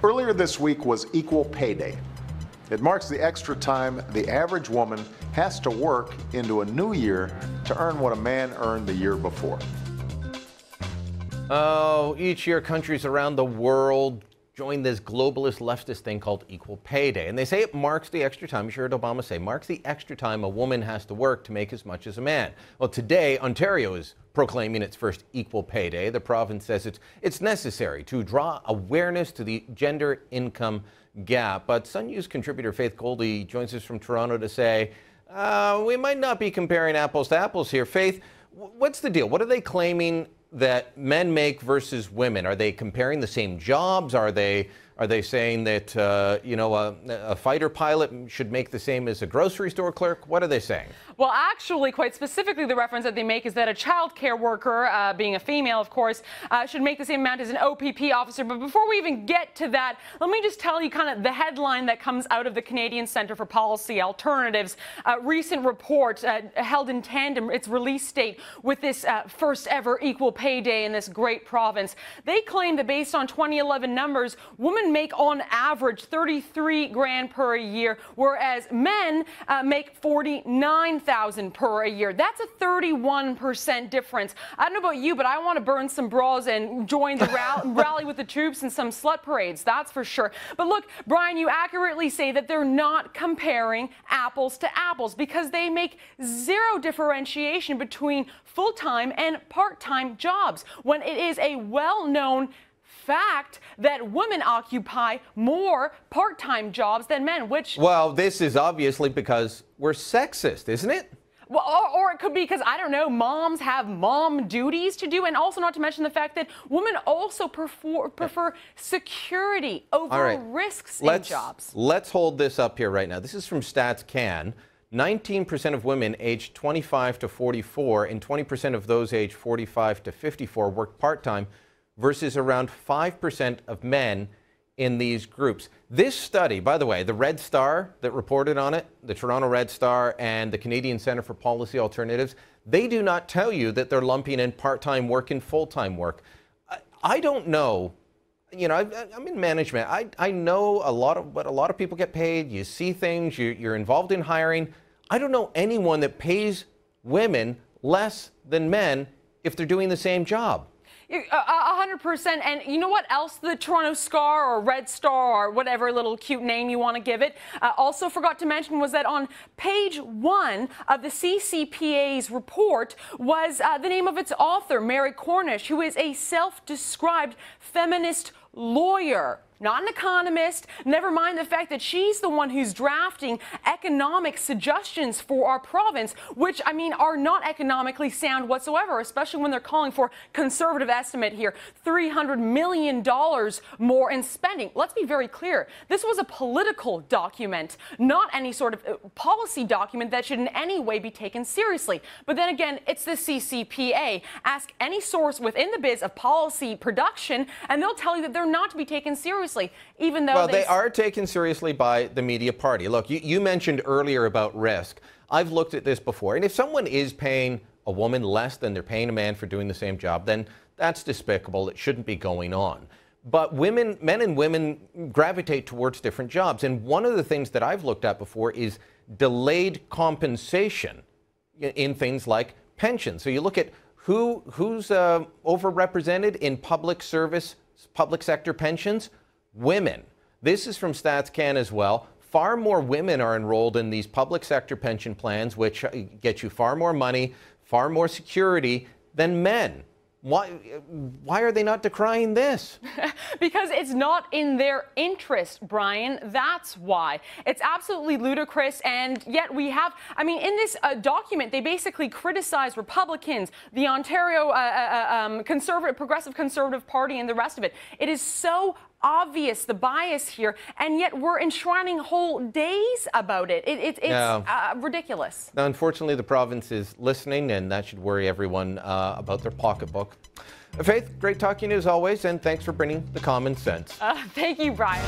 Earlier this week was Equal Pay Day. It marks the extra time the average woman has to work into a new year to earn what a man earned the year before. Oh, each year countries around the world join this globalist leftist thing called Equal Pay Day. And they say it marks the extra time, you heard Obama say, marks the extra time a woman has to work to make as much as a man. Well, today, Ontario is proclaiming its first Equal Pay Day. The province says it's necessary to draw awareness to the gender income gap. But Sun News contributor Faith Goldie joins us from Toronto to say, we might not be comparing apples to apples here. Faith, what's the deal? What are they claiming that men make versus women? Are they comparing the same jobs? Are they saying that a fighter pilot should make the same as a grocery store clerk? What are they saying? Well, actually, quite specifically, the reference that they make is that a child care worker, being a female, of course, should make the same amount as an OPP officer. But before we even get to that, let me just tell you kind of the headline that comes out of the Canadian Centre for Policy Alternatives. Recent report held in tandem, its release date, with this first ever Equal Pay Day in this great province. They claim that based on 2011 numbers, women make on average 33 grand per year, whereas men make 49,000 per year. That's a 31% difference. I don't know about you, but I want to burn some bras and join the rally with the troops and some slut parades, that's for sure. But look, Brian, you accurately say that they're not comparing apples to apples because they make zero differentiation between full-time and part-time jobs when it is a well-known fact that women occupy more part-time jobs than men, which... Well, this is obviously because we're sexist, isn't it? Well, or it could be because, I don't know, moms have mom duties to do, and also not to mention the fact that women also prefer security over risks in jobs. Let's hold this up here right now. This is from Stats Can. 19% of women aged 25 to 44 and 20% of those aged 45 to 54 work part-time, versus around 5% of men in these groups. This study, by the way, the Red Star that reported on it, the Toronto Red Star and the Canadian Centre for Policy Alternatives, they do not tell you that they're lumping in part-time work and full-time work. I don't know. You know, I'm in management. I know a lot of what a lot of people get paid. You see things, you're involved in hiring. I don't know anyone that pays women less than men if they're doing the same job. 100%. And you know what else the Toronto Star or Red Star or whatever little cute name you want to give it also forgot to mention was that on page 1 of the CCPA's report was the name of its author, Mary Cornish, who is a self-described feminist lawyer. Not an economist, never mind the fact that she's the one who's drafting economic suggestions for our province, which, I mean, are not economically sound whatsoever, especially when they're calling for conservative estimate here, $300 million more in spending. Let's be very clear. This was a political document, not any sort of policy document that should in any way be taken seriously. But then again, it's the CCPA. Ask any source within the biz of policy production, and they'll tell you that they're not to be taken seriously. Even though they are taken seriously by the media party. Look, you mentioned earlier about risk. I've looked at this before, and if someone is paying a woman less than they're paying a man for doing the same job, then that's despicable. It shouldn't be going on. But men and women gravitate towards different jobs, and one of the things that I've looked at before is delayed compensation in things like pensions. So you look at who's overrepresented in public service, public sector pensions. Women. This is from Stats Can as well. Far more women are enrolled in these public sector pension plans, which get you far more money, far more security than men. Why are they not decrying this? Because it's not in their interest, Brian. That's why. It's absolutely ludicrous, and yet we have, I mean, in this document, they basically criticize Republicans, the Ontario Progressive Conservative Party, and the rest of it. It is so obvious, the bias here, and yet we're enshrining whole days about it. It's ridiculous. Now, unfortunately, the province is listening, and that should worry everyone about their pocketbook. Faith, great talking to you as always, and thanks for bringing the common sense. Thank you, Brian.